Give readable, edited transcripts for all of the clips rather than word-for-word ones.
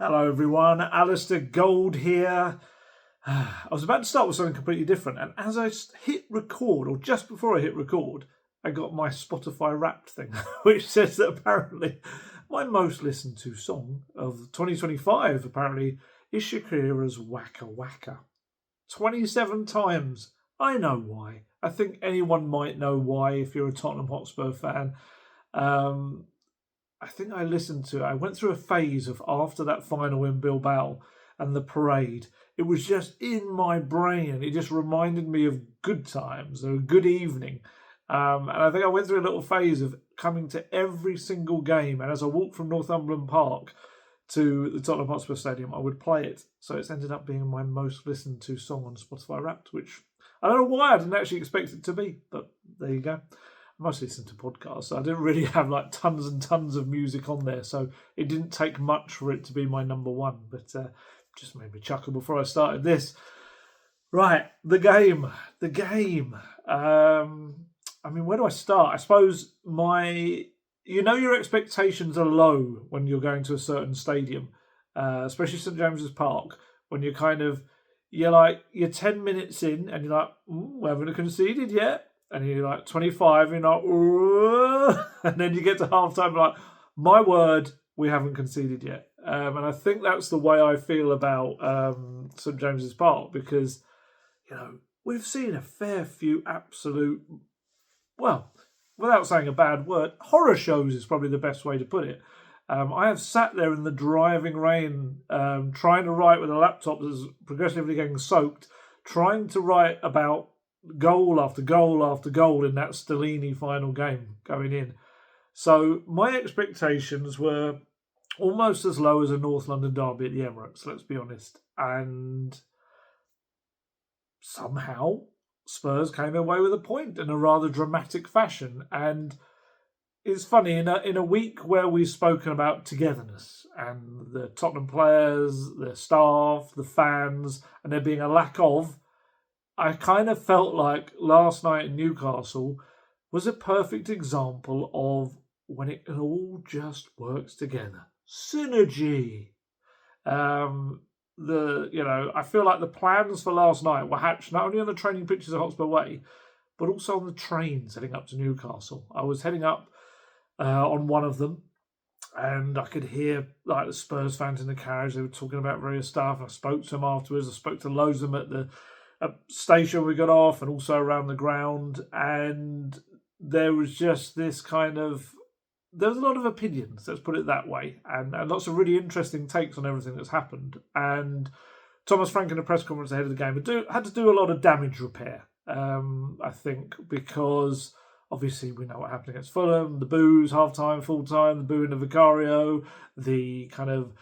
Hello everyone, Alistair Gold here. I was about to start with something completely different, and as I hit record, or just before I hit record, I got my Spotify Wrapped thing, which says that apparently my most listened to song of 2025 apparently is Shakira's Waka Waka. 27 times. I know why. I think anyone might know why if you're a Tottenham Hotspur fan. I think I went through a phase of after that final in Bilbao and the parade. It was just in my brain. It just reminded me of good times, a good evening. And I think I went through a little phase of coming to every single game. And as I walked from Northumberland Park to the Tottenham Hotspur Stadium, I would play it. So it's ended up being my most listened to song on Spotify Wrapped, which I don't know why I didn't actually expect it to be, but there you go. I mostly listen to podcasts, so I didn't really have like tons and tons of music on there, so it didn't take much for it to be my number one, but just made me chuckle before I started this. Right, the game. I mean, where do I start? I suppose your expectations are low when you're going to a certain stadium, especially St James's Park, when you're 10 minutes in and you're like, we haven't conceded yet. And you're like 25, you're like, ooh. And then you get to half-time, like, my word, we haven't conceded yet. And I think that's the way I feel about St James's Park, because, we've seen a fair few absolute, well, without saying a bad word, horror shows is probably the best way to put it. I have sat there in the driving rain, trying to write with a laptop that's progressively getting soaked, trying to write about goal after goal after goal in that Stellini final game going in. So my expectations were almost as low as a North London derby at the Emirates, let's be honest. And somehow Spurs came away with a point in a rather dramatic fashion. And it's funny, in a week where we've spoken about togetherness and the Tottenham players, the staff, the fans, and there being a lack of, I kind of felt like last night in Newcastle was a perfect example of when it all just works together. Synergy. I feel like the plans for last night were hatched not only on the training pitches at Hotspur Way, but also on the trains heading up to Newcastle. I was heading up on one of them, and I could hear like the Spurs fans in the carriage. They were talking about various stuff. I spoke to them afterwards. I spoke to loads of them at the station we got off, and also around the ground, and there was just this there was a lot of opinions, let's put it that way, and lots of really interesting takes on everything that's happened. And Thomas Frank in a press conference ahead of the game had to do a lot of damage repair, I think, because obviously we know what happened against Fulham, the boos, half-time, full-time, the boo in the Vicario, the kind of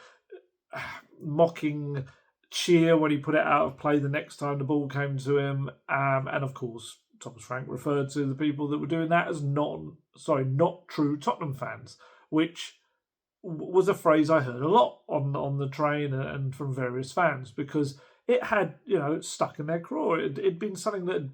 mocking cheer when he put it out of play the next time the ball came to him, and of course Thomas Frank referred to the people that were doing that as not true Tottenham fans, which was a phrase I heard a lot on the train and from various fans, because it had stuck in their craw. It'd been something that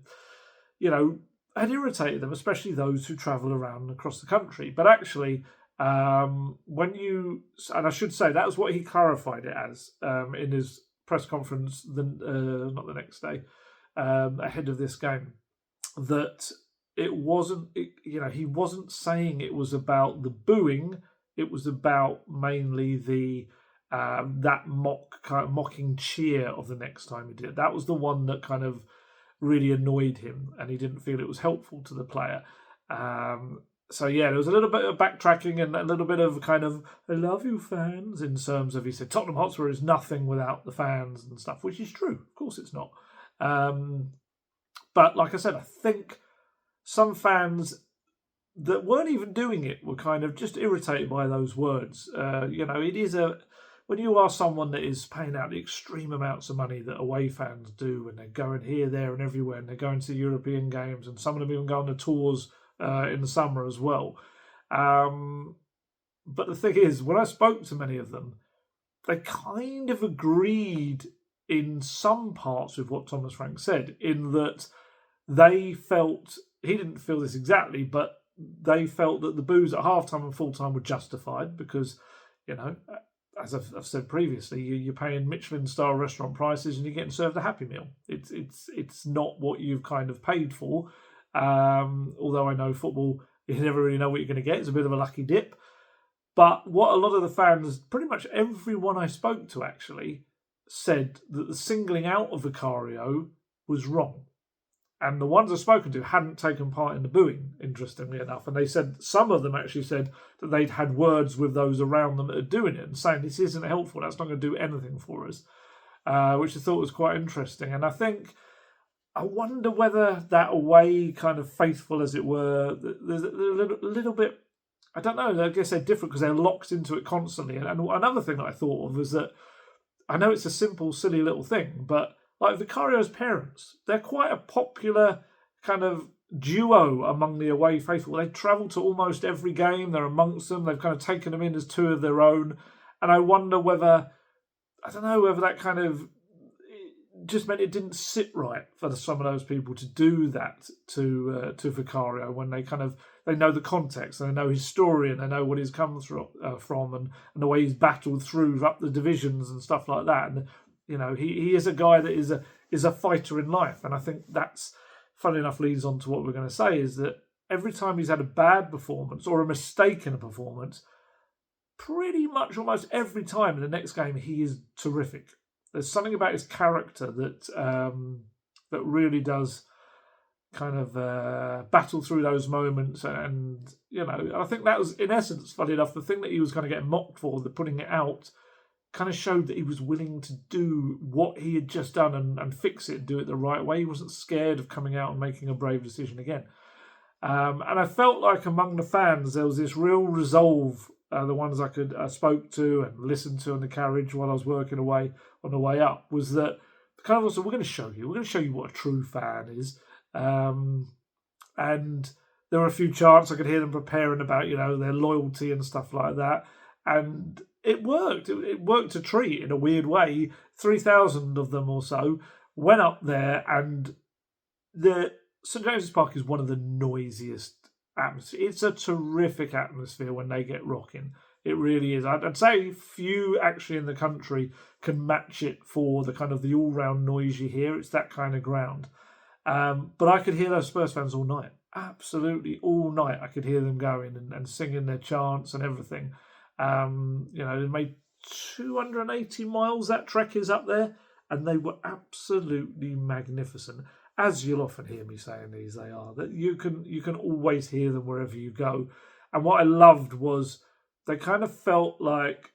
had irritated them, especially those who travel around across the country. But actually, and I should say that was what he clarified it as in his press conference, not the next day, ahead of this game, that it wasn't, he wasn't saying it was about the booing. It was about mainly the that mocking cheer of the next time he did it. That was the one that kind of really annoyed him, and he didn't feel it was helpful to the player. So yeah, there was a little bit of backtracking and a little bit of kind of "I love you, fans" in terms of, he said Tottenham Hotspur is nothing without the fans and stuff, which is true. Of course, it's not. But like I said, I think some fans that weren't even doing it were kind of just irritated by those words. It is when you are someone that is paying out the extreme amounts of money that away fans do, and they're going here, there, and everywhere, and they're going to European games, and some of them even go on the tours in the summer as well. But the thing is, when I spoke to many of them, they kind of agreed in some parts with what Thomas Frank said, in that they felt, he didn't feel this exactly, but they felt that the boos at half-time and full-time were justified because, as I've said previously, you're paying Michelin-star restaurant prices and you're getting served a Happy Meal. It's not what you've kind of paid for. Although I know football, you never really know what you're going to get. It's a bit of a lucky dip. But what a lot of the fans, pretty much everyone I spoke to actually, said that the singling out of Vicario was wrong. And the ones I've spoken to hadn't taken part in the booing, interestingly enough. And they said, some of them actually said that they'd had words with those around them that are doing it and saying, this isn't helpful, that's not going to do anything for us, which I thought was quite interesting. And I wonder whether that away kind of faithful, as it were, there's a little bit, I don't know, I guess they're different because they're locked into it constantly. And another thing that I thought of was that, I know it's a simple, silly little thing, but like Vicario's parents, they're quite a popular kind of duo among the away faithful. They travel to almost every game. They're amongst them. They've kind of taken them in as two of their own. And I wonder whether that kind of just meant it didn't sit right for some of those people to do that to Vicario when they know the context and they know his story and they know what he's come through, from and the way he's battled through up the divisions and stuff like that. And he is a guy that is a fighter in life. And I think that's, funny enough, leads on to what we're going to say, is that every time he's had a bad performance or a mistake in a performance, pretty much almost every time in the next game, he is terrific. There's something about his character that really does kind of battle through those moments. And, I think that was, in essence, funny enough, the thing that he was kind of getting mocked for, the putting it out, kind of showed that he was willing to do what he had just done and fix it and do it the right way. He wasn't scared of coming out and making a brave decision again. And I felt like among the fans, there was this real resolve, the ones I spoke to and listened to in the carriage while I was working away on the way up, was that kind of also, we're going to show you what a true fan is. And there were a few chants I could hear them preparing about, their loyalty and stuff like that. And it worked. It worked a treat in a weird way. 3,000 of them or so went up there, and the St James's Park is one of the noisiest atmospheres. It's a terrific atmosphere when they get rocking. It really is. I'd say few actually in the country can match it for the kind of the all-round noise you hear. It's that kind of ground. But I could hear those Spurs fans all night. Absolutely all night. I could hear them going and singing their chants and everything. They made 280 miles, that trek is up there, and they were absolutely magnificent. As you'll often hear me saying these, they are. That you can always hear them wherever you go. And what I loved was they kind of felt like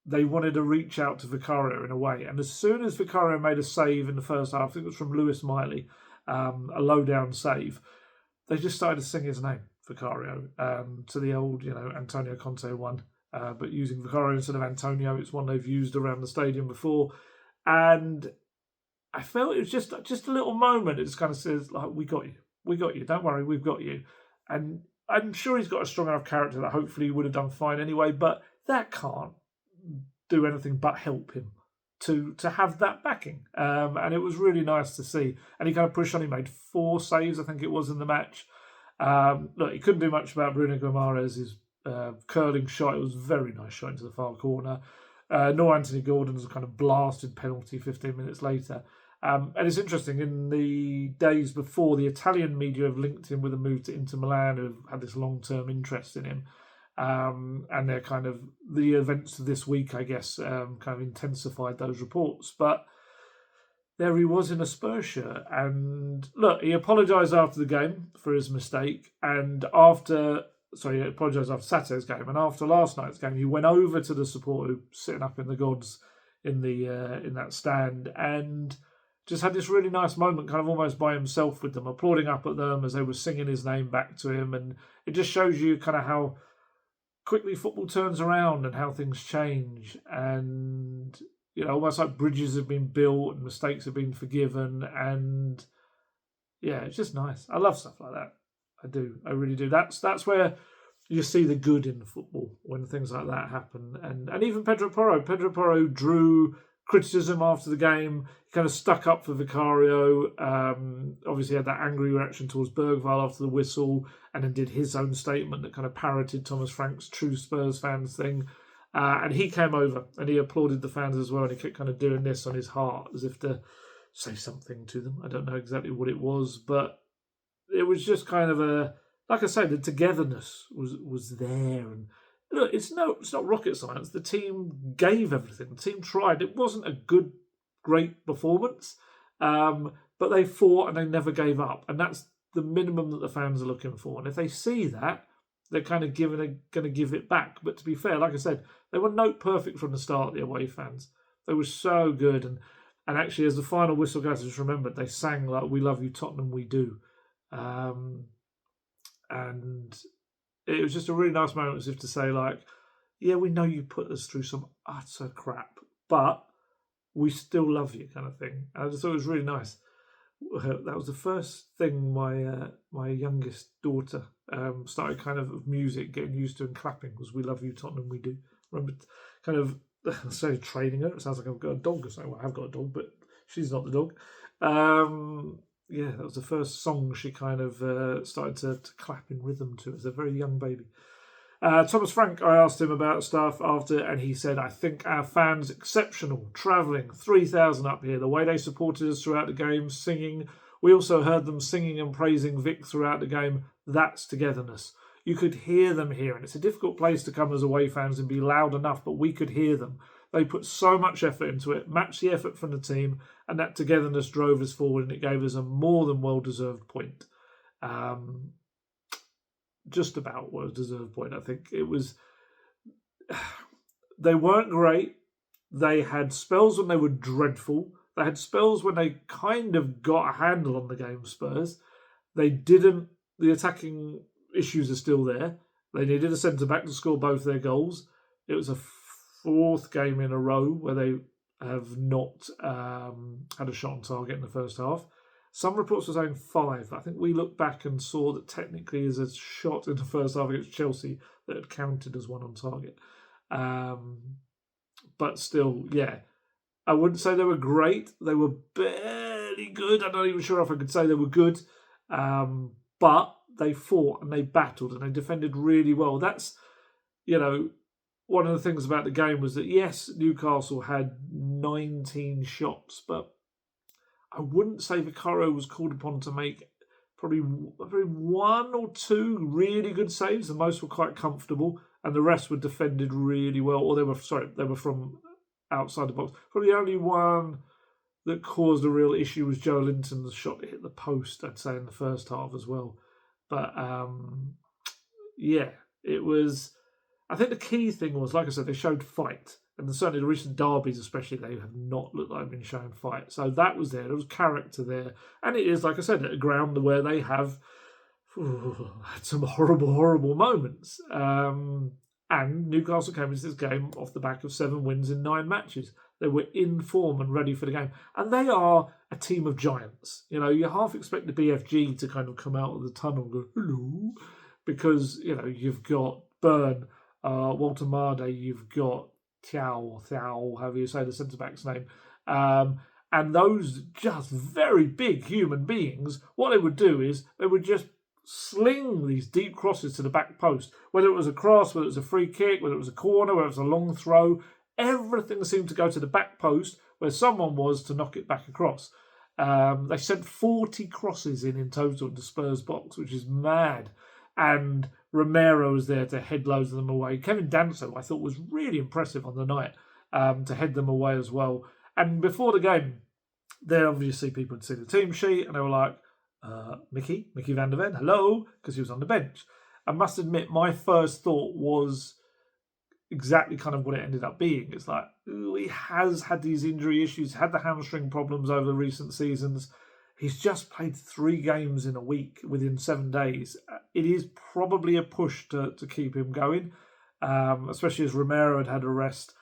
they wanted to reach out to Vicario in a way. And as soon as Vicario made a save in the first half, I think it was from Lewis Miley, a low-down save, they just started to sing his name, Vicario, to the old, Antonio Conte one. But using Vicario instead of Antonio, it's one they've used around the stadium before. And I felt it was just a little moment. It just kind of says, like, we got you. Don't worry, we've got you. And I'm sure he's got a strong enough character that hopefully he would have done fine anyway, but that can't do anything but help him to have that backing. And it was really nice to see. And he kind of pushed on. He made 4 saves, I think it was, in the match. Look, he couldn't do much about Bruno Guimaraes' curling shot. It was a very nice shot into the far corner. Nor Anthony Gordon's kind of blasted penalty 15 minutes later. And it's interesting, in the days before, the Italian media have linked him with a move to Inter Milan, who've had this long-term interest in him. And they're kind of, the events of this week, I guess, kind of intensified those reports. But there he was in a Spurs shirt. And look, he apologised after the game for his mistake. And he apologised after Saturday's game, and after last night's game, he went over to the supporter sitting up in the gods in that stand, and just had this really nice moment, kind of almost by himself with them, applauding up at them as they were singing his name back to him. And it just shows you kind of how quickly football turns around and how things change, and almost like bridges have been built and mistakes have been forgiven. And yeah, it's just nice. I love stuff like that. I do. I really do. That's where you see the good in football, when things like that happen. And even Pedro Porro drew criticism after the game. He kind of stuck up for Vicario. Obviously had that angry reaction towards Bergvall after the whistle, and then did his own statement that kind of parroted Thomas Frank's true Spurs fans thing. And he came over and he applauded the fans as well. And he kept kind of doing this on his heart as if to say something to them. I don't know exactly what it was, but it was just kind of like I say, the togetherness was there. And look, it's not rocket science. The team gave everything. The team tried. It wasn't a great performance, but they fought and they never gave up. And that's the minimum that the fans are looking for. And if they see that, they're kind of going to give it back. But to be fair, like I said, they were note perfect from the start, the away fans. They were so good. And actually, as the final whistle goes, I just remembered, they sang like, "We love you, Tottenham, we do." And it was just a really nice moment as if to say, like, yeah, we know you put us through some utter crap, but we still love you, kind of thing. And I just thought it was really nice. That was the first thing my youngest daughter started kind of music getting used to and clapping was "We love you, Tottenham, we do." I remember kind of so training her. It sounds like I've got a dog or something. Well, I have got a dog, but she's not the dog. Yeah, that was the first song she kind of started to clap in rhythm to as a very young baby. Thomas Frank, I asked him about stuff after, and he said, "I think our fans exceptional, travelling 3,000 up here. The way they supported us throughout the game, singing. We also heard them singing and praising Vic throughout the game. That's togetherness. You could hear them here, and it's a difficult place to come as away fans and be loud enough, but we could hear them. They put so much effort into it, matched the effort from the team, and that togetherness drove us forward, and it gave us a more than well-deserved point." Just about well-deserved point, I think. It was... They weren't great. They had spells when they were dreadful. They had spells when they kind of got a handle on the game, Spurs. They didn't... The attacking issues are still there. They needed a centre-back to score both their goals. It was a fourth game in a row where they have not had a shot on target in the first half. Some reports were saying 5. I think we looked back and saw that technically is a shot in the first half against Chelsea that had counted as one on target. But still, yeah. I wouldn't say they were great. They were barely good. I'm not even sure if I could say they were good. But they fought and they battled and they defended really well. That's, one of the things about the game was that, yes, Newcastle had 19 shots, but I wouldn't say Vicario was called upon to make probably one or two really good saves. The most were quite comfortable, and the rest were defended really well. Or they were from outside the box. Probably the only one that caused a real issue was Joe Linton's shot that hit the post, I'd say, in the first half as well. But yeah, it was. I think the key thing was, like I said, they showed fight. And certainly the recent derbies especially, they have not looked like they've been showing fight. So that was there. There was character there. And it is, like I said, at a ground where they have had some horrible, horrible moments. And Newcastle came into this game off the back of 7 wins in 9 matches. They were in form and ready for the game. And they are a team of giants. You half expect the BFG to kind of come out of the tunnel and go, hello. Because, you've got Byrne, Walter Marde, you've got Thiaw, however you say the centre-back's name. And those just very big human beings, what they would do is they would just sling these deep crosses to the back post. Whether it was a cross, whether it was a free kick, whether it was a corner, whether it was a long throw, everything seemed to go to the back post where someone was to knock it back across. They sent 40 crosses in total to Spurs box, which is mad. And Romero was there to head loads of them away. Kevin Danso, I thought, was really impressive on the night to head them away as well. And before the game, there obviously people had seen the team sheet and they were like, Mickey van der Ven, hello, because he was on the bench. I must admit, my first thought was exactly kind of what it ended up being. It's like, he has had these injury issues, had the hamstring problems over the recent seasons. He's just played 3 games in a week within 7 days. It is probably a push to keep him going, especially as Romero had a rest,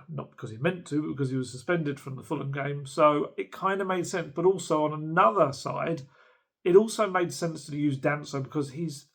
not because he meant to, but because he was suspended from the Fulham game. So it kind of made sense. But also on another side, it also made sense to use Danso because he's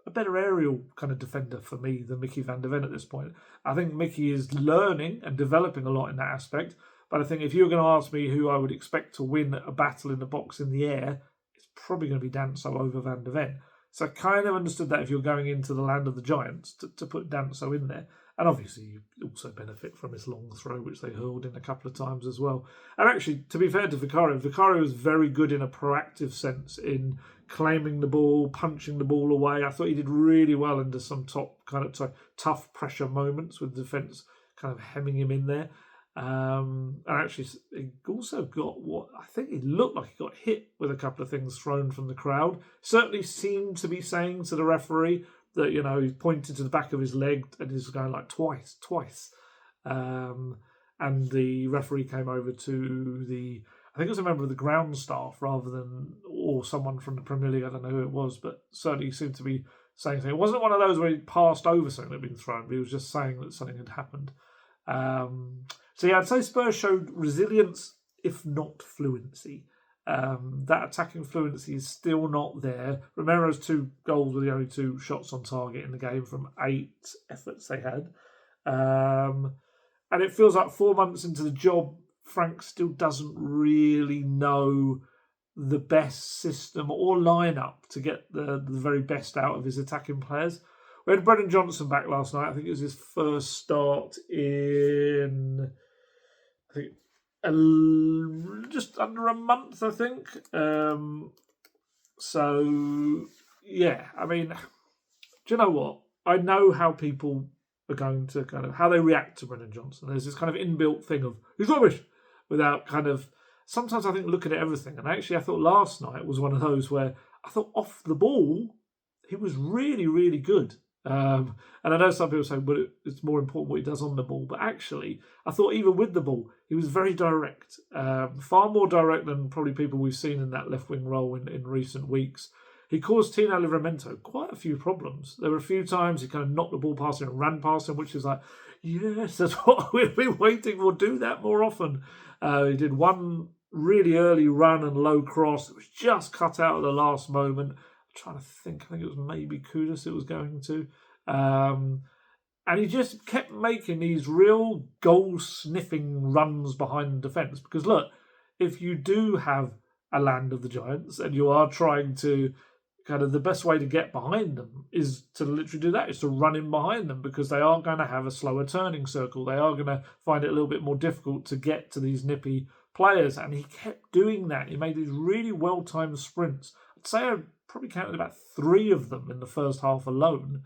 a better aerial kind of defender for me than Mickey van der Ven at this point. I think Mickey is learning and developing a lot in that aspect. But I think if you were going to ask me who I would expect to win a battle in the box in the air, it's probably going to be Danso over Van der Ven. So I kind of understood that if you're going into the land of the giants, to put Danso in there. And obviously, you also benefit from his long throw, which they hurled in a couple of times as well. And actually, to be fair to Vicario was very good in a proactive sense in claiming the ball, punching the ball away. I thought he did really well into some tough pressure moments with defence kind of hemming him in there. And actually, he also got what I think he looked like he got hit with a couple of things thrown from the crowd. Certainly seemed to be saying to the referee that, he pointed to the back of his leg and he's going like twice. And the referee came over to I think it was a member of the ground staff or someone from the Premier League. I don't know who it was, but certainly he seemed to be saying something. It wasn't one of those where he passed over something that had been thrown, but he was just saying that something had happened. I'd say Spurs showed resilience, if not fluency. That attacking fluency is still not there. Romero's 2 goals were the only 2 shots on target in the game from 8 efforts they had. And it feels like 4 months into the job, Frank still doesn't really know the best system or lineup to get the very best out of his attacking players. We had Brennan Johnson back last night. I think it was his first start in, just under a month, I think. Do you know what? I know how people are going to how they react to Brennan Johnson. There's this kind of inbuilt thing of, he's rubbish, without sometimes I think looking at everything. And actually I thought last night was one of those where I thought off the ball, he was really, really good. And I know some people say, but it's more important what he does on the ball. But actually, I thought even with the ball, he was very direct. Far more direct than probably people we've seen in that left-wing role in recent weeks. He caused Tino Livramento quite a few problems. There were a few times he kind of knocked the ball past him and ran past him, which is like, yes, that's what we've been waiting for. Do that more often. He did one really early run and low cross. It was just cut out at the last moment. I'm trying to think. I think it was maybe Kudus it was going to. And he just kept making these real goal-sniffing runs behind the defence. Because look, if you do have a land of the Giants and you are trying to the best way to get behind them is to literally do that, is to run in behind them, because they are going to have a slower turning circle. They are going to find it a little bit more difficult to get to these nippy players. And he kept doing that. He made these really well-timed sprints. I'd say I probably counted about 3 of them in the first half alone.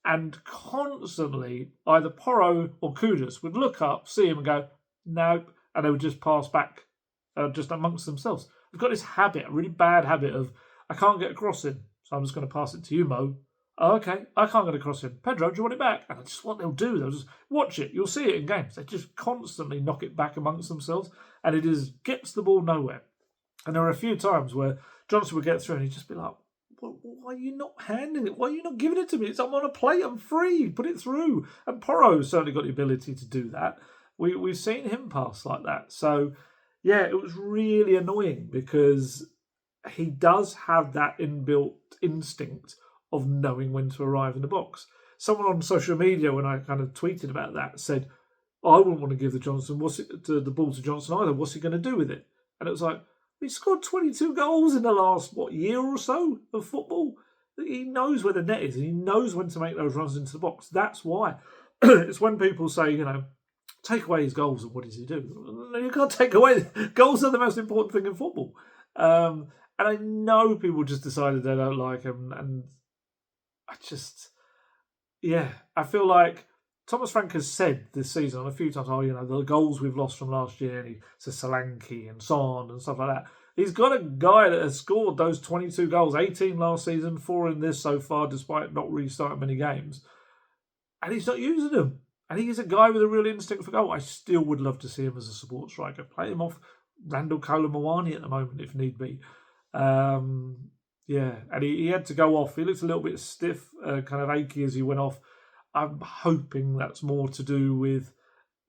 And constantly, either Porro or Kudus would look up, see him and go, nope, and they would just pass back just amongst themselves. They've got this habit, a really bad habit of, I can't get across him, so I'm just going to pass it to you, Mo. Oh, okay, I can't get across him. Pedro, do you want it back? And that's just what they'll do. They'll just watch it. You'll see it in games. They just constantly knock it back amongst themselves, and it gets the ball nowhere. And there are a few times where Johnson would get through and he'd just be like, why are you not handing it? Why are you not giving it to me? I'm on a plate. I'm free. Put it through. And Porro's certainly got the ability to do that. We've seen him pass like that. So, yeah, it was really annoying because he does have that inbuilt instinct of knowing when to arrive in the box. Someone on social media, when I kind of tweeted about that, said, I wouldn't want to give the ball to Johnson either. What's he going to do with it? And it was like, he scored 22 goals in the last, year or so of football. He knows where the net is and he knows when to make those runs into the box. That's why. It's when people say, take away his goals and what does he do? You can't take away. Goals are the most important thing in football. And I know people just decided they don't like him. And I feel like Thomas Frank has said this season a few times, the goals we've lost from last year, and he says Solanke and Son and stuff like that. He's got a guy that has scored those 22 goals, 18 last season, 4 in this so far, despite not restarting many games. And he's not using them. And he's a guy with a real instinct for goal. I still would love to see him as a support striker. Play him off Randall Colomawani at the moment, if need be. And he had to go off. He looked a little bit stiff, kind of achy as he went off. I'm hoping that's more to do with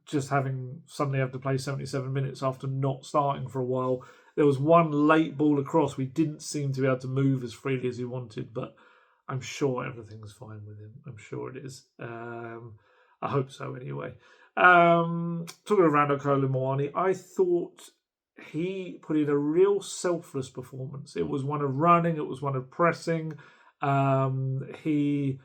just suddenly have to play 77 minutes after not starting for a while. There was one late ball across. We didn't seem to be able to move as freely as he wanted, but I'm sure everything's fine with him. I'm sure it is. I hope so anyway. Talking of Randall Colomawani, I thought he put in a real selfless performance. It was one of running. It was one of pressing. He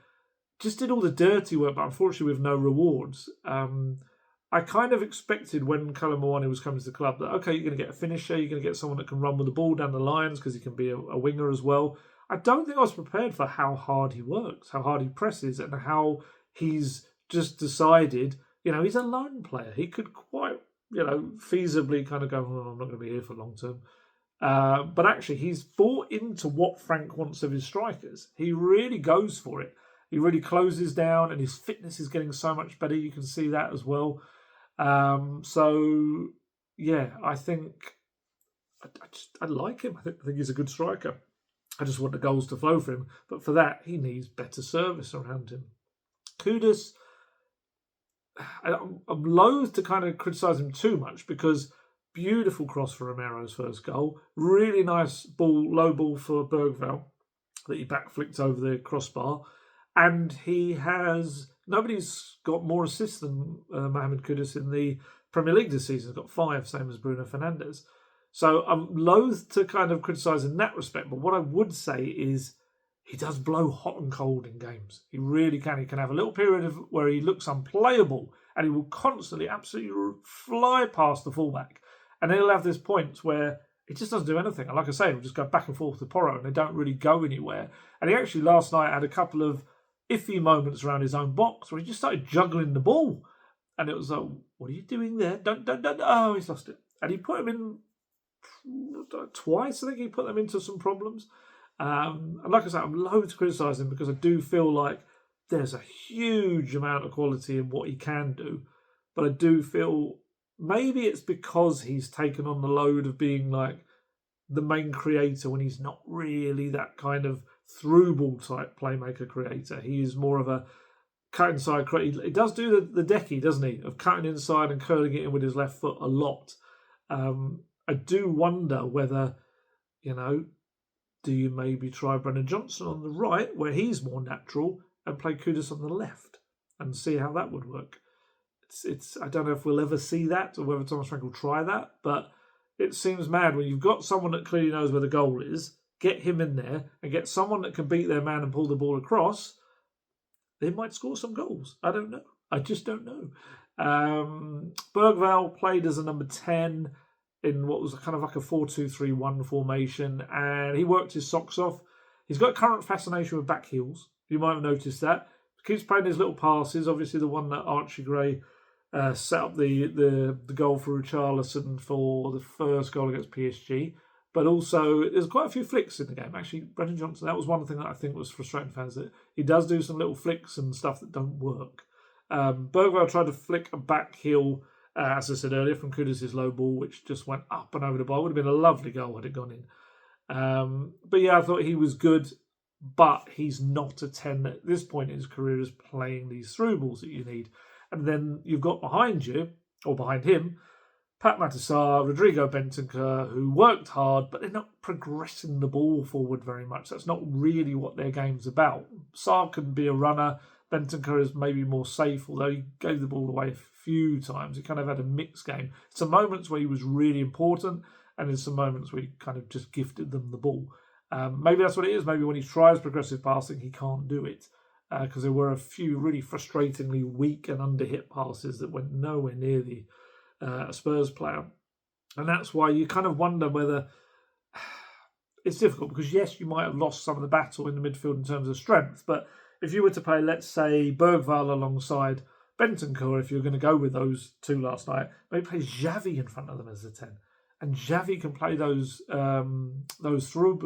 just did all the dirty work, but unfortunately with no rewards. I kind of expected when Callum Moani was coming to the club that, okay, you're going to get a finisher, you're going to get someone that can run with the ball down the lines because he can be a winger as well. I don't think I was prepared for how hard he works, how hard he presses, and how he's just decided, he's a lone player. He could quite, feasibly kind of go, oh, I'm not going to be here for long term. But actually, he's bought into what Frank wants of his strikers. He really goes for it. He really closes down, and his fitness is getting so much better. You can see that as well. I think I like him. I think he's a good striker. I just want the goals to flow for him. But for that, he needs better service around him. Kudus, I'm loath to kind of criticise him too much because beautiful cross for Romero's first goal. Really nice ball, low ball for Bergvall that he backflicked over the crossbar. And nobody's got more assists than Mohamed Kudus in the Premier League this season. He's got 5, same as Bruno Fernandes. So I'm loath to kind of criticise in that respect. But what I would say is he does blow hot and cold in games. He really can. He can have a little period where he looks unplayable and he will constantly absolutely fly past the fullback. And then he'll have this points where he just doesn't do anything. And like I say, he'll just go back and forth to Porro and they don't really go anywhere. And he actually last night had a couple of iffy moments around his own box where he just started juggling the ball. And it was like, what are you doing there? Don't. Oh, he's lost it. And he put him in twice. I think he put them into some problems. And like I said, I'm loath to criticise him because I do feel like there's a huge amount of quality in what he can do. But I do feel maybe it's because he's taken on the load of being like the main creator when he's not really that kind of through ball type playmaker creator. He is more of a cut inside creator. He does do the decky, doesn't he, of cutting inside and curling it in with his left foot a lot. I do wonder whether, do you maybe try Brennan Johnson on the right where he's more natural and play Kudus on the left and see how that would work? It's I don't know if we'll ever see that or whether Thomas Frank will try that, but it seems mad when you've got someone that clearly knows where the goal is, get him in there and get someone that can beat their man and pull the ball across, they might score some goals. I don't know. I just don't know. Bergvall played as a number 10 in what was kind of like a 4-2-3-1 formation, and he worked his socks off. He's got a current fascination with back heels. You might have noticed that. He keeps playing his little passes. Obviously, the one that Archie Gray set up the goal for Richarlison for the first goal against PSG. But also, there's quite a few flicks in the game. Actually, Brendan Johnson, that was one thing that I think was frustrating fans, that he does do some little flicks and stuff that don't work. Bergvall tried to flick a back heel, as I said earlier, from Kudus' low ball, which just went up and over the bar. Would have been a lovely goal had it gone in. But yeah, I thought he was good, but he's not a 10 at this point in his career is playing these through balls that you need. And then you've got behind you, or behind him, Pat Matasar, Rodrigo Bentancur, who worked hard, but they're not progressing the ball forward very much. That's not really what their game's about. Sarr can be a runner. Bentancur is maybe more safe, although he gave the ball away a few times. He kind of had a mixed game. Some moments where he was really important, and in some moments where he kind of just gifted them the ball. Maybe that's what it is. Maybe when he tries progressive passing, he can't do it. Because there were a few really frustratingly weak and under-hit passes that went nowhere near the Spurs player. And that's why you kind of wonder whether it's difficult, because yes, you might have lost some of the battle in the midfield in terms of strength, but if you were to play, let's say, Bergvall alongside Bentancur, if you're going to go with those two last night, maybe play Xavi in front of them as a 10. And Xavi can play those through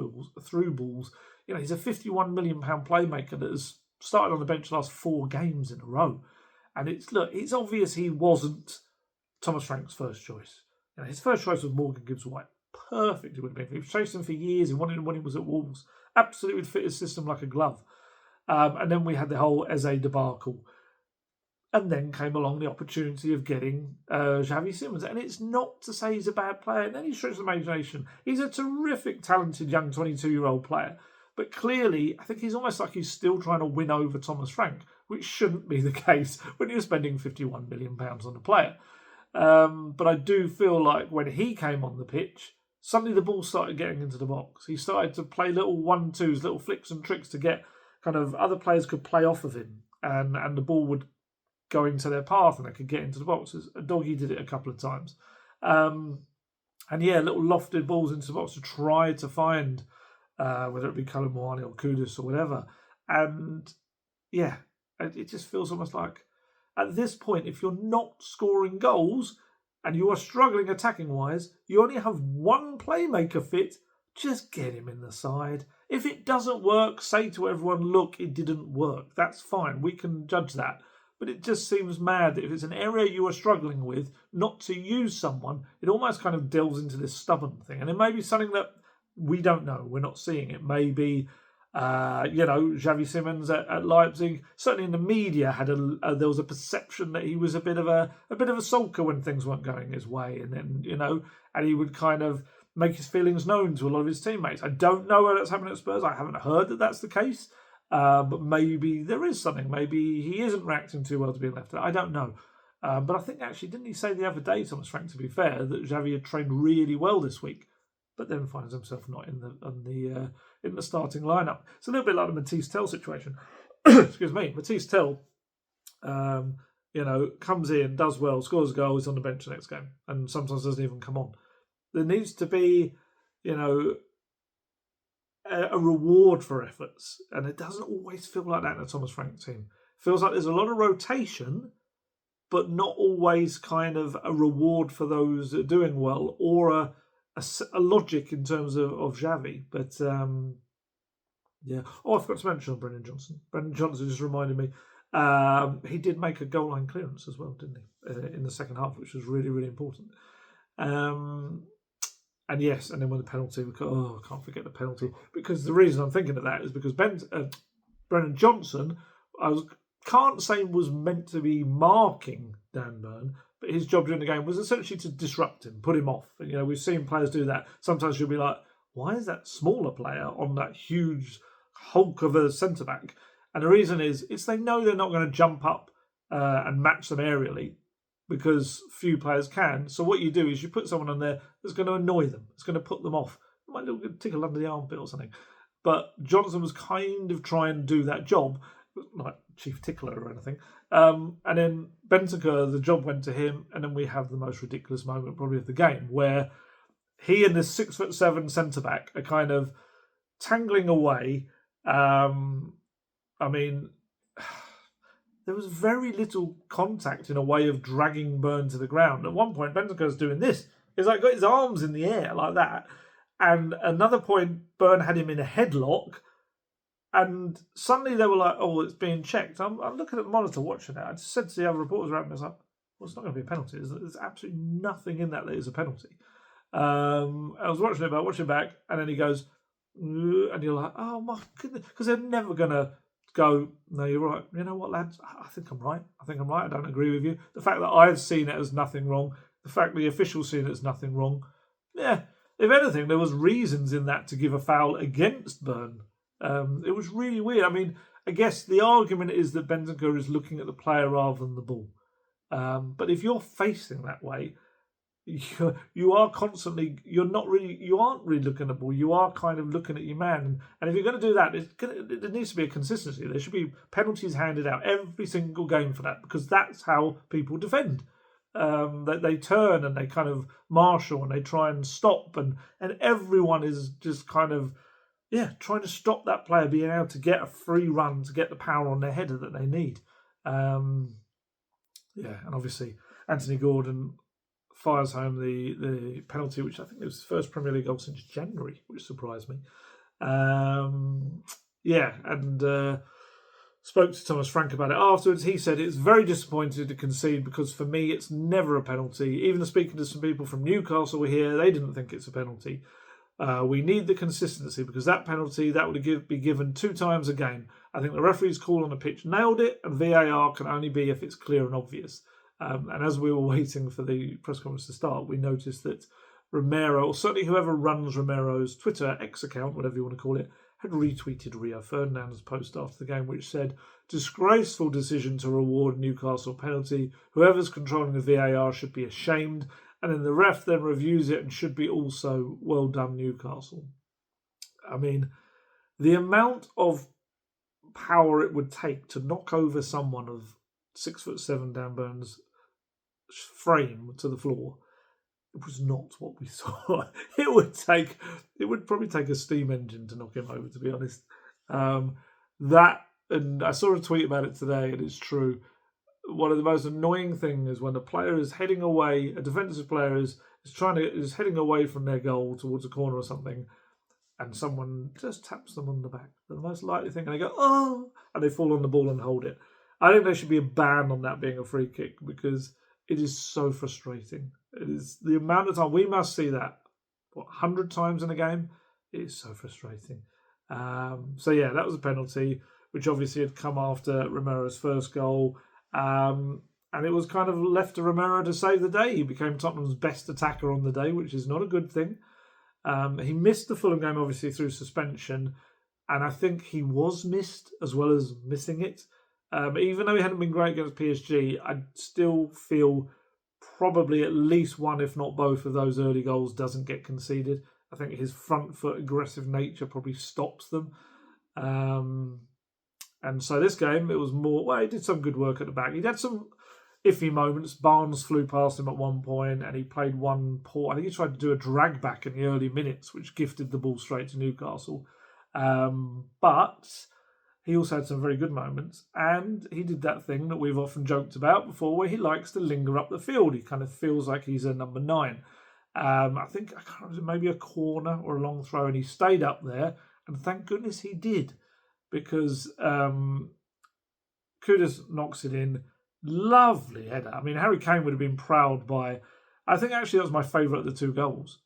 balls. He's a £51 million playmaker that has started on the bench the last 4 games in a row. And it's obvious he wasn't Thomas Frank's first choice. His first choice was Morgan Gibbs-White. Perfect, it would have been. He was chasing him for years. He wanted him when he was at Wolves. Absolutely fit his system like a glove. And then we had the whole Eze debacle. And then came along the opportunity of getting Xavi Simons. And it's not to say he's a bad player in any stretch of the imagination. He's a terrific, talented young 22-year-old player. But clearly, I think he's almost like he's still trying to win over Thomas Frank, which shouldn't be the case when you're spending £51 million on a player. But I do feel like when he came on the pitch, suddenly the ball started getting into the box. He started to play little 1-2s, little flicks and tricks to get kind of other players could play off of him. and the ball would go into their path and they could get into the boxes. Doggy did it a couple of times. And yeah, little lofted balls into the box to try to find whether it be Cullen Moani or Kudus or whatever. And yeah, it just feels almost like at this point, if you're not scoring goals and you are struggling attacking wise, you only have one playmaker fit, just get him in the side. If it doesn't work, say to everyone, look, it didn't work. That's fine. We can judge that. But it just seems mad that if it's an area you are struggling with, not to use someone, it almost kind of delves into this stubborn thing. And it may be something that we don't know. We're not seeing it. Maybe, Xavi Simons at Leipzig, certainly in the media, there was a perception that he was a bit of a sulker when things weren't going his way. And then, and he would kind of make his feelings known to a lot of his teammates. I don't know whether that's happening at Spurs. I haven't heard that that's the case. But maybe there is something. Maybe he isn't reacting too well to being left out. I don't know. But I think actually, didn't he say the other day, Thomas Frank, to be fair, that Xavi had trained really well this week, but then finds himself not in the starting lineup. It's a little bit like the Matisse Tell situation. Excuse me. Matisse Tell, comes in, does well, scores a goal, is on the bench the next game, and sometimes doesn't even come on. There needs to be, a reward for efforts, and it doesn't always feel like that in a Thomas Frank team. It feels like there's a lot of rotation, but not always kind of a reward for those that are doing well, or a logic in terms of Xavi. But yeah. Oh, I forgot to mention Brendan Johnson. Brendan Johnson just reminded me. He did make a goal line clearance as well, didn't he, in the second half, which was really, really important. And yes, and then when the penalty, I can't forget the penalty. Because the reason I'm thinking of that is because Brendan Johnson, can't say was meant to be marking Dan Burn, but his job during the game was essentially to disrupt him, put him off. And, we've seen players do that. Sometimes you'll be like, why is that smaller player on that huge hulk of a centre-back? And the reason is, they know they're not going to jump up and match them aerially, because few players can. So what you do is you put someone on there that's going to annoy them. It's going to put them off. It might little tickle under the armpit or something. But Johnson was kind of trying to do that job, like chief tickler or anything. And then Bentancur, the job went to him, and then we have the most ridiculous moment probably of the game, where he and this 6'7" centre-back are kind of tangling away. There was very little contact in a way of dragging Burn to the ground. At one point, Bentancur's doing this. He's like got his arms in the air like that. And another point, Burn had him in a headlock. And suddenly they were like, oh, it's being checked. I'm looking at the monitor watching it. I just said to the other reporters around me, I was like, well, it's not going to be a penalty. There's absolutely nothing in that is a penalty. I was watching it back, and then he goes, and you're like, oh my goodness. Because they're never going to go, no, you're right. You know what, lads? I think I'm right. I don't agree with you. The fact that I've seen it as nothing wrong, the fact the officials seen it as nothing wrong, yeah, if anything, there was reasons in that to give a foul against Burn. It was really weird. I guess the argument is that Bentancur is looking at the player rather than the ball. But if you're facing that way, you aren't really looking at the ball. You are kind of looking at your man. And if you're going to do that, there needs to be a consistency. There should be penalties handed out every single game for that, because that's how people defend. They turn and they kind of marshal and they try and stop, and everyone is just kind of trying to stop that player being able to get a free run to get the power on their header that they need. And obviously Anthony Gordon fires home the penalty, which I think it was his first Premier League goal since January, which surprised me. Spoke to Thomas Frank about it afterwards. He said it's very disappointed to concede, because for me it's never a penalty. Even speaking to some people from Newcastle were here, they didn't think it's a penalty. We need the consistency, because that penalty that would be given 2 times a game. I think the referee's call on the pitch nailed it, and VAR can only be if it's clear and obvious. And as we were waiting for the press conference to start, we noticed that Romero, or certainly whoever runs Romero's Twitter X account, whatever you want to call it, had retweeted Rio Ferdinand's post after the game, which said, disgraceful decision to reward Newcastle penalty. Whoever's controlling the VAR should be ashamed. And then the ref then reviews it and should be also well done, Newcastle. The amount of power it would take to knock over someone of 6'7" Dan Burns' frame to the floor. It was not what we saw. It would probably take a steam engine to knock him over, to be honest. And I saw a tweet about it today, and it's true. One of the most annoying things is when a player is heading away, a defensive player is heading away from their goal towards a corner or something, and someone just taps them on the back. The most likely thing, and they go, oh, and they fall on the ball and hold it. I think there should be a ban on that being a free kick because it is so frustrating. It is the amount of time we must see that 100 times in a game. It is so frustrating. So yeah, that was a penalty, which obviously had come after Romero's first goal. And it was kind of left to Romero to save the day. He became Tottenham's best attacker on the day, which is not a good thing. He missed the Fulham game, obviously, through suspension. And I think he was missed as well as missing it. Even though he hadn't been great against PSG, I still feel probably at least one, if not both, of those early goals doesn't get conceded. I think his front foot aggressive nature probably stops them. And so this game, it was more, well, he did some good work at the back. He had some iffy moments. Barnes flew past him at one point and he played one poor, I think he tried to do a drag back in the early minutes, which gifted the ball straight to Newcastle. But he also had some very good moments, and he did that thing that we've often joked about before where he likes to linger up the field. He kind of feels like he's a number 9. I think, I can't remember, maybe a corner or a long throw, and he stayed up there, and thank goodness he did, because Kudus knocks it in. Lovely header. I mean, Harry Kane would have been proud by, I think actually that was my favourite of the 2 goals.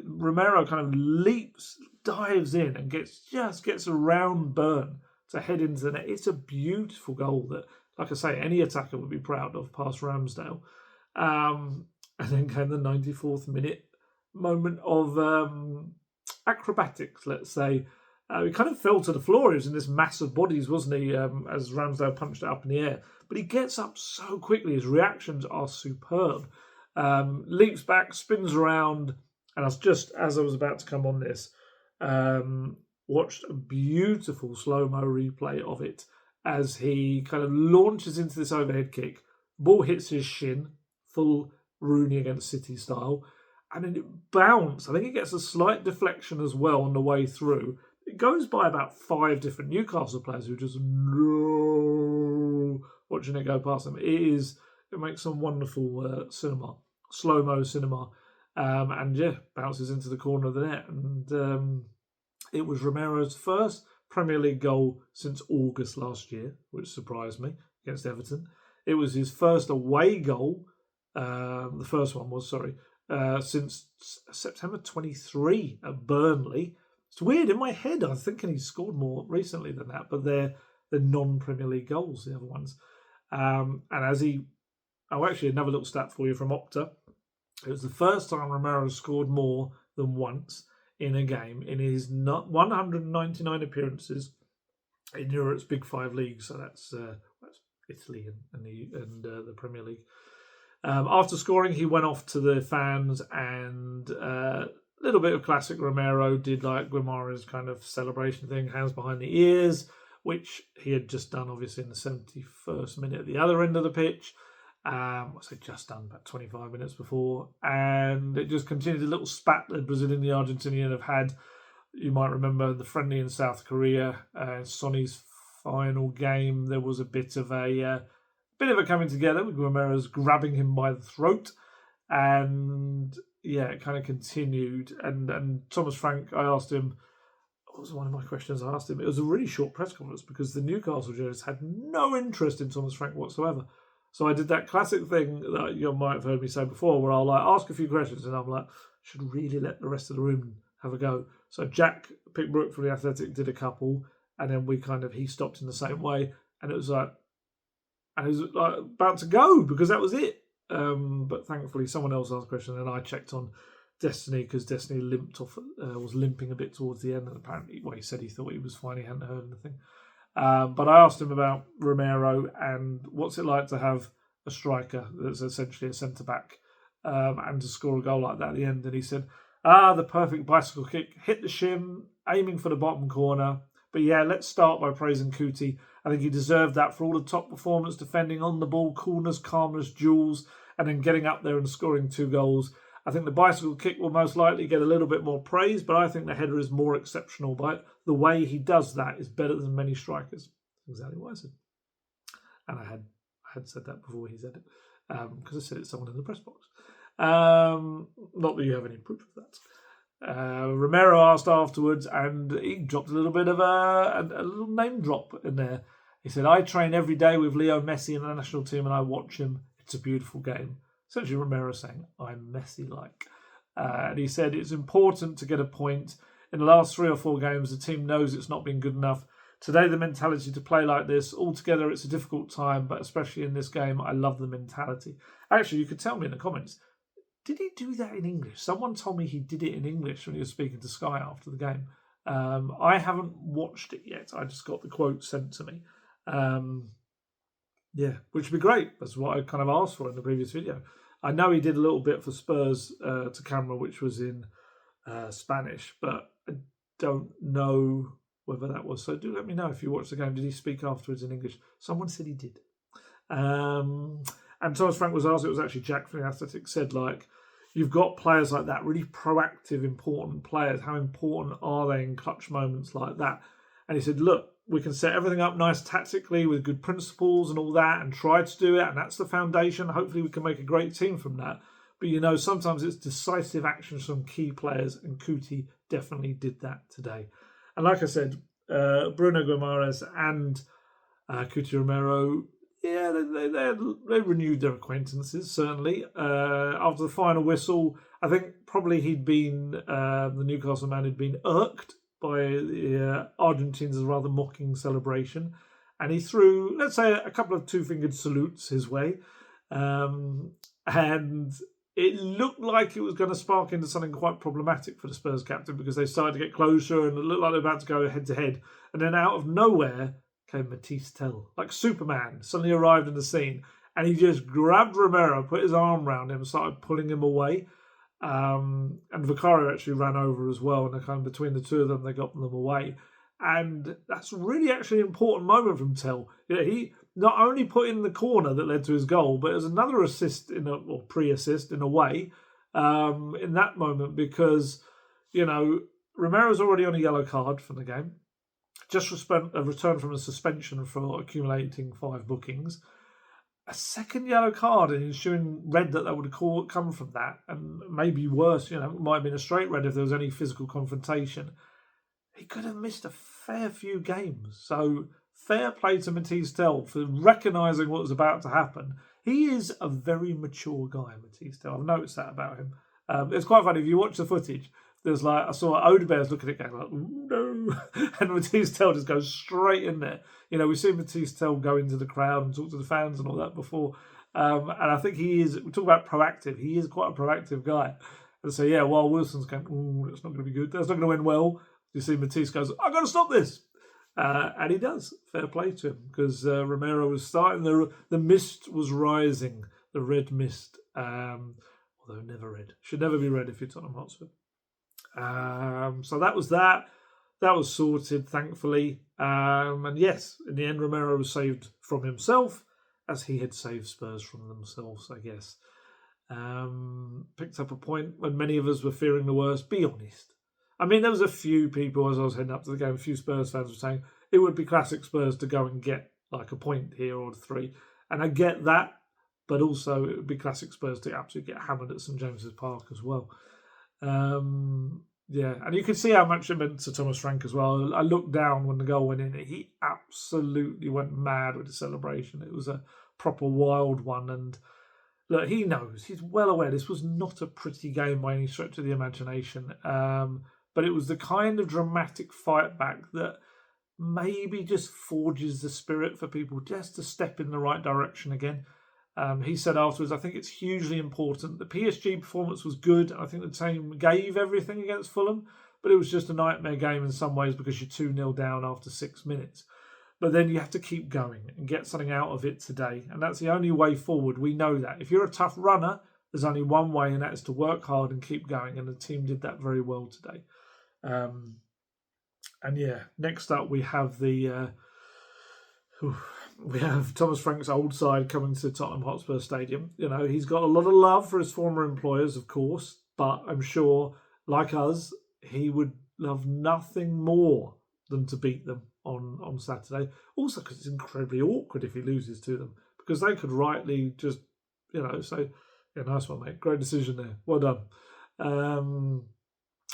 Romero kind of leaps, dives in, and gets around Burn to head into the net. It's a beautiful goal that, like I say, any attacker would be proud of past Ramsdale. And then came the 94th minute moment of acrobatics, let's say. He kind of fell to the floor. He was in this mass of bodies, wasn't he, as Ramsdale punched it up in the air. But he gets up so quickly. His reactions are superb. Leaps back, spins around, and as I was about to come on this, watched a beautiful slow-mo replay of it as he kind of launches into this overhead kick. Ball hits his shin, full Rooney against City style, and then it bounced. I think it gets a slight deflection as well on the way through. It goes by about 5 different Newcastle players who just watching it go past them. It makes some wonderful cinema, slow-mo cinema, and yeah, bounces into the corner of the net. And it was Romero's first Premier League goal since August last year, which surprised me, against Everton. It was his first away goal, the first one was, since September 23 at Burnley. It's weird, in my head I was thinking he scored more recently than that, but they're non-Premier League goals, the other ones. And actually another little stat for you from Opta. It was the first time Romero scored more than once in a game in his 199 appearances in Europe's Big 5 leagues. So that's Italy and the Premier League. After scoring, he went off to the fans and a little bit of classic Romero, did like Guimara's kind of celebration thing, hands behind the ears, which he had just done obviously in the 71st minute at the other end of the pitch. I say just done, about 25 minutes before. And it just continued a little spat that Brazilian and the Argentinian have had. You might remember the friendly in South Korea, Sonny's final game. There was a bit of a coming together with Romero's grabbing him by the throat. And yeah, it kind of continued. And Thomas Frank, I asked him, what was one of my questions I asked him? It was a really short press conference because the Newcastle journalists had no interest in Thomas Frank whatsoever. So I did that classic thing that you might have heard me say before, where I'll ask a few questions and I'm like, should really let the rest of the room have a go. So Jack Pickbrook from The Athletic did a couple, and then he stopped in the same way, and it was like about to go because that was it. But thankfully someone else asked a question, and I checked on Destiny because Destiny was limping a bit towards the end, and apparently, he said he thought he was fine, he hadn't heard anything. But I asked him about Romero and what's it like to have a striker that's essentially a centre-back and to score a goal like that at the end. And he said, the perfect bicycle kick, hit the shin, aiming for the bottom corner, But yeah, let's start by praising Kuti. I think he deserved that for all the top performance, defending on the ball, coolness, calmness, duels, and then getting up there and scoring 2 goals. I think the bicycle kick will most likely get a little bit more praise, but I think the header is more exceptional. But the way he does that is better than many strikers. Exactly what I said. And I had said that before he said it, because I said it to someone in the press box. Not that you have any proof of that. Romero asked afterwards, and he dropped a little bit of a little name drop in there. He said, I train every day with Leo Messi in the national team and I watch him. It's a beautiful game. Essentially, Romero saying, I'm Messi-like. And he said, it's important to get a point. In the last 3 or 4 games, the team knows it's not been good enough. Today, the mentality to play like this, altogether, it's a difficult time, but especially in this game, I love the mentality. Actually, you could tell me in the comments, did he do that in English? Someone told me he did it in English when he was speaking to Sky after the game. I haven't watched it yet. I just got the quote sent to me. Yeah, which would be great. That's what I kind of asked for in the previous video. I know he did a little bit for Spurs to camera, which was in Spanish, but I don't know whether that was. So do let me know if you watched the game. Did he speak afterwards in English? Someone said he did. And Thomas Frank was asked, it was actually Jack from the Athletic, said, like, you've got players like that, really proactive, important players. How important are they in clutch moments like that? And he said, look, we can set everything up nice tactically with good principles and all that and try to do it. And that's the foundation. Hopefully we can make a great team from that. But, you know, sometimes it's decisive actions from key players. And Kuti definitely did that today. And like I said, Bruno Guimaraes and Kuti Romero, yeah, they renewed their acquaintances, certainly. After the final whistle, I think probably the Newcastle man had been irked by the Argentines' rather mocking celebration. And he threw, let's say, a couple of 2-fingered salutes his way. And it looked like it was going to spark into something quite problematic for the Spurs captain because they started to get closer and it looked like they were about to go head-to-head. And then out of nowhere came Matisse Tell, like Superman, suddenly arrived in the scene, and he just grabbed Romero, put his arm around him, and started pulling him away. And Vicario actually ran over as well, and kind of between the two of them, they got them away. And that's really actually an important moment from Tell. You know, he not only put in the corner that led to his goal, but there's another assist or pre-assist in a way in that moment because, you know, Romero's already on a yellow card from the game. Just returned from a suspension for accumulating 5 bookings. A second yellow card and ensuing red that would have come from that, and maybe worse, you know, it might have been a straight red if there was any physical confrontation. He could have missed a fair few games. So fair play to Matisse Tell for recognising what was about to happen. He is a very mature guy, Matisse Tell. I've noticed that about him. It's quite funny if you watch the footage. There's like I saw Odebear's looking at it going like, ooh, no, and Matisse Tell just goes straight in there. You know, we've seen Matisse Tell go into the crowd and talk to the fans and all that before, and I think he is. We talk about proactive. He is quite a proactive guy. And so yeah, while Wilson's going, ooh, that's not going to be good. That's not going to end well. You see Matisse goes, I've got to stop this, and he does. Fair play to him because Romero was starting. The mist was rising. The red mist, although never red, should never be red if you're Tottenham Hotspur. So that was that. That was sorted, thankfully. And yes, in the end, Romero was saved from himself, as he had saved Spurs from themselves, I guess. Picked up a point when many of us were fearing the worst. Be honest. I mean, there was a few people, as I was heading up to the game, a few Spurs fans were saying, it would be classic Spurs to go and get like a point here or 3. And I get that, but also it would be classic Spurs to absolutely get hammered at St James's Park as well. Yeah, and you could see how much it meant to Thomas Frank as well. I looked down when the goal went in. He absolutely went mad with the celebration. It was a proper wild one. And look, he knows. He's well aware this was not a pretty game by any stretch of the imagination. But it was the kind of dramatic fight back that maybe just forges the spirit for people just to step in the right direction again. He said afterwards, I think it's hugely important. The PSG performance was good. I think the team gave everything against Fulham, but it was just a nightmare game in some ways because you're 2-0 down after 6 minutes. But then you have to keep going and get something out of it today. And that's the only way forward. We know that. If you're a tough runner, there's only one way, and that is to work hard and keep going. And the team did that very well today. And yeah, next up we have we have Thomas Frank's old side coming to Tottenham Hotspur Stadium. You know, he's got a lot of love for his former employers, of course, but I'm sure, like us, he would love nothing more than to beat them on Saturday. Also, because it's incredibly awkward if he loses to them, because they could rightly just, say, yeah, nice one, mate. Great decision there. Well done.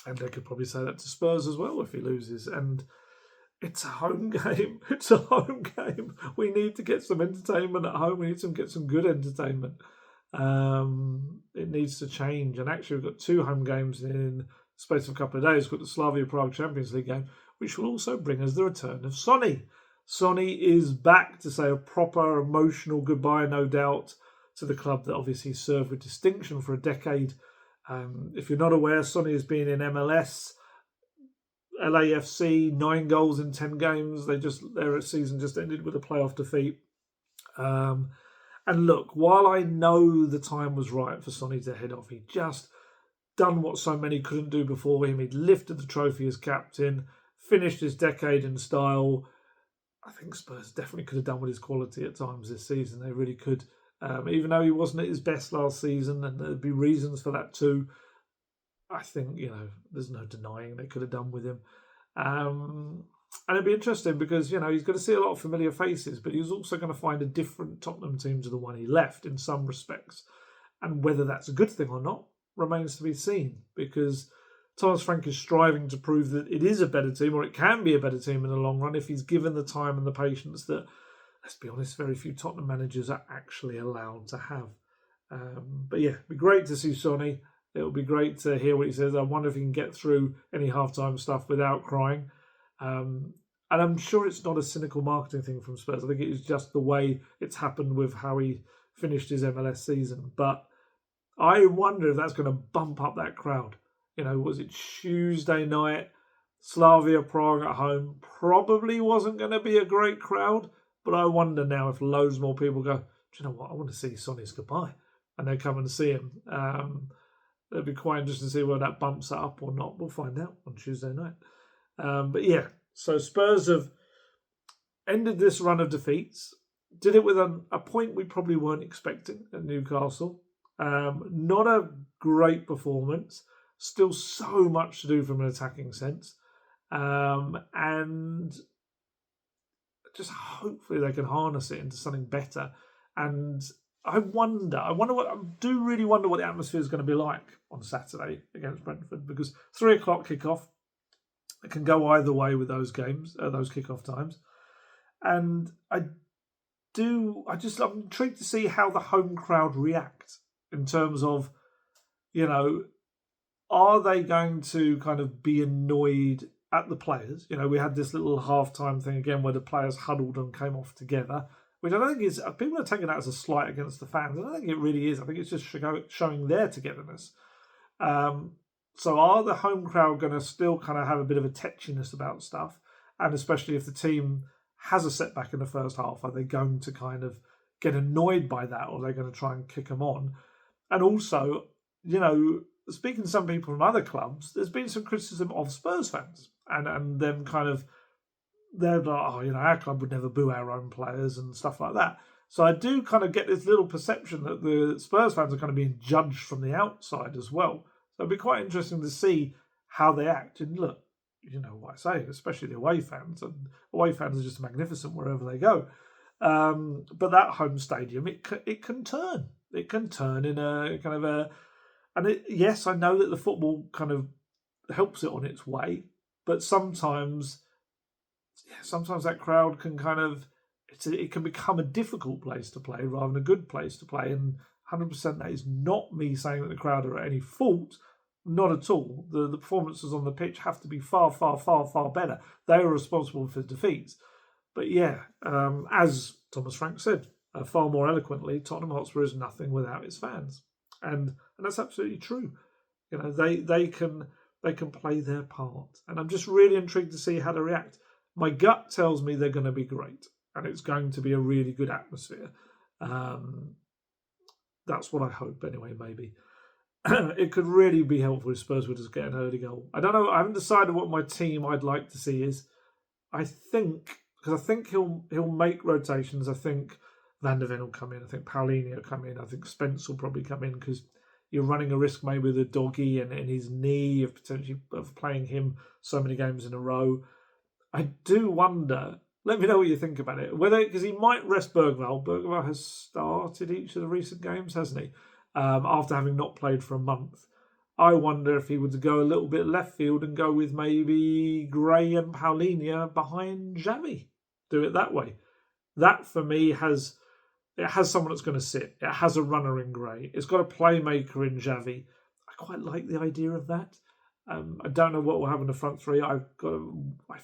And they could probably say that to Spurs as well if he loses. And it's a home game. It's a home game. We need to get some entertainment at home. We need to get some good entertainment. It needs to change. And actually, we've got 2 home games in the space of a couple of days. We've got the Slavia Prague Champions League game, which will also bring us the return of Sonny. Sonny is back to say a proper emotional goodbye, no doubt, to the club that obviously served with distinction for a decade. If you're not aware, Sonny has been in MLS, LAFC, 9 goals in 10 games. Their season just ended with a playoff defeat. And look, while I know the time was right for Sonny to head off, he just done what so many couldn't do before him. He'd lifted the trophy as captain, finished his decade in style. I think Spurs definitely could have done with his quality at times this season. They really could. Even though he wasn't at his best last season, and there'd be reasons for that too, I think, there's no denying they could have done with him. And it'd be interesting because, he's going to see a lot of familiar faces, but he's also going to find a different Tottenham team to the one he left in some respects. And whether that's a good thing or not remains to be seen, because Thomas Frank is striving to prove that it is a better team, or it can be a better team in the long run if he's given the time and the patience that, let's be honest, very few Tottenham managers are actually allowed to have. But yeah, it'd be great to see Sonny. It'll be great to hear what he says. I wonder if he can get through any halftime stuff without crying. And I'm sure it's not a cynical marketing thing from Spurs. I think it is just the way it's happened with how he finished his MLS season. But I wonder if that's going to bump up that crowd. Was it Tuesday night? Slavia Prague at home probably wasn't going to be a great crowd. But I wonder now if loads more people go, do you know what? I want to see Sonny's goodbye. And they come and see him. It'll be quite interesting to see whether that bumps it up or not. We'll find out on Tuesday night. But yeah, so Spurs have ended this run of defeats. Did it with a point we probably weren't expecting at Newcastle. Not a great performance. Still so much to do from an attacking sense. And just hopefully they can harness it into something better. And I do really wonder what the atmosphere is going to be like on Saturday against Brentford, because 3:00 kickoff, it can go either way with those games, those kickoff times. And I'm intrigued to see how the home crowd react in terms of, are they going to kind of be annoyed at the players? We had this little halftime thing again where the players huddled and came off together, which I don't think is, people are taking that as a slight against the fans. I don't think it really is. I think it's just showing their togetherness. So are the home crowd going to still kind of have a bit of a tetchiness about stuff? And especially if the team has a setback in the first half, are they going to kind of get annoyed by that, or are they going to try and kick them on? And also, speaking to some people from other clubs, there's been some criticism of Spurs fans and them kind of, they're like, our club would never boo our own players and stuff like that. So I do kind of get this little perception that the Spurs fans are kind of being judged from the outside as well. So it'd be quite interesting to see how they act. And look, you know what I say, especially the away fans. And away fans are just magnificent wherever they go. But that home stadium, it can turn. It can turn in a kind of a... And yes, I know that the football kind of helps it on its way. But sometimes that crowd can kind of... It can become a difficult place to play rather than a good place to play. And 100% that is not me saying that the crowd are at any fault. Not at all. The performances on the pitch have to be far, far, far, far better. They are responsible for defeats. But yeah, as Thomas Frank said, far more eloquently, Tottenham Hotspur is nothing without its fans. And that's absolutely true. They can play their part. And I'm just really intrigued to see how they react. My gut tells me they're going to be great. And it's going to be a really good atmosphere. That's what I hope anyway, maybe. it could really be helpful if Spurs would just get an early goal. I don't know. I haven't decided what my team I'd like to see is. I think because I think he'll make rotations. I think Van der Ven will come in. I think Paulinho will come in. I think Spence will probably come in because you're running a risk maybe with a doggy and his knee of potentially of playing him so many games in a row. I do wonder. Let me know what you think about it. Whether because he might rest Bergvall. Bergvall has started each of the recent games, hasn't he? After having not played for a month. I wonder if he would go a little bit left field and go with maybe Gray and Paulinho behind Xavi. Do it that way. That for me has someone that's going to sit. It has a runner in Gray. It's got a playmaker in Xavi. I quite like the idea of that. I don't know what will happen in the front three. I've got my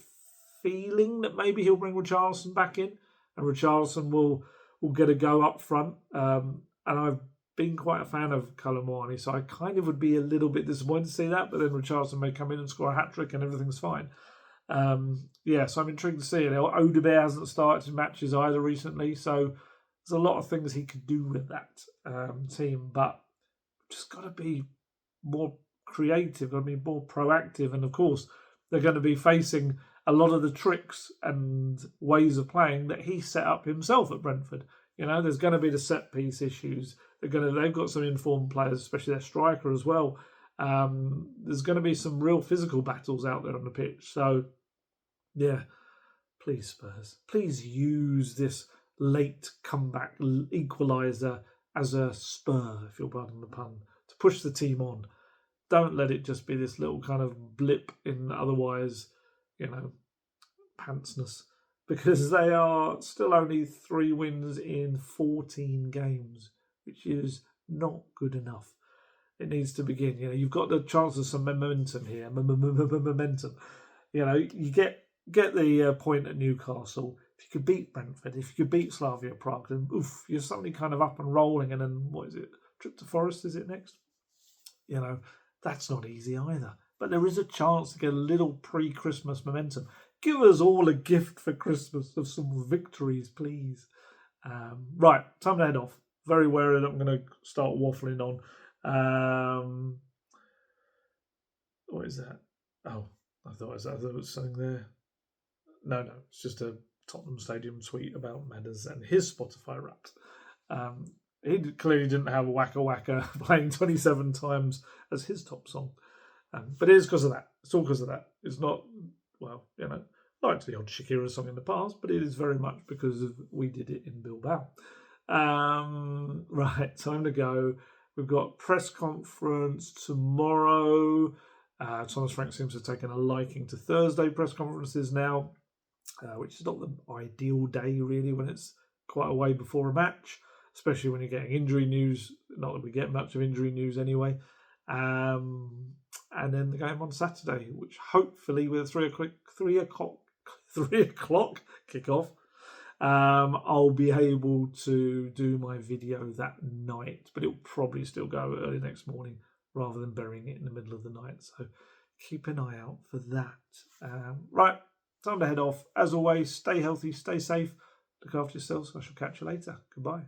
feeling that maybe he'll bring Richarlison back in, and Richarlison will get a go up front. And I've been quite a fan of Colomwani, so I kind of would be a little bit disappointed to see that, but then Richarlison may come in and score a hat-trick and everything's fine. So I'm intrigued to see it. Odebert hasn't started matches either recently, so there's a lot of things he could do with that team, but just got to be more creative, got to be more proactive, and of course they're going to be facing a lot of the tricks and ways of playing that he set up himself at Brentford. You know, there's going to be the set piece issues. They've got some informed players, especially their striker as well. There's going to be some real physical battles out there on the pitch. So, yeah, please Spurs, please use this late comeback equaliser as a spur, if you'll pardon the pun, to push the team on. Don't let it just be this little kind of blip in otherwise, pantsness. Because they are still only 3 wins in 14 games, which is not good enough. It needs to begin. You've got the chance of some momentum here. Momentum. You get the point at Newcastle. If you could beat Brentford, if you could beat Slavia Prague, then you're suddenly kind of up and rolling. And then what is it? Trip to Forest is it next? That's not easy either. But there is a chance to get a little pre-Christmas momentum. Give us all a gift for Christmas of some victories, please. Right, time to head off. Very wary that I'm going to start waffling on. What is that? Oh, I thought it was something there. No, it's just a Tottenham Stadium tweet about Madders and his Spotify Wrapped. He clearly didn't have Waka Waka playing 27 times as his top song. But it is because of that. It's all because of that. It's not, I liked the odd Shakira song in the past, but it is very much because we did it in Bilbao. Right, time to go. We've got press conference tomorrow. Thomas Frank seems to have taken a liking to Thursday press conferences now, which is not the ideal day, really, when it's quite a way before a match, especially when you're getting injury news. Not that we get much of injury news anyway. And then the game on Saturday, which hopefully with a 3 o'clock kickoff, I'll be able to do my video that night, but it'll probably still go early next morning rather than burying it in the middle of the night. So keep an eye out for that. Right, time to head off. As always, stay healthy, stay safe, look after yourselves. I shall catch you later. Goodbye.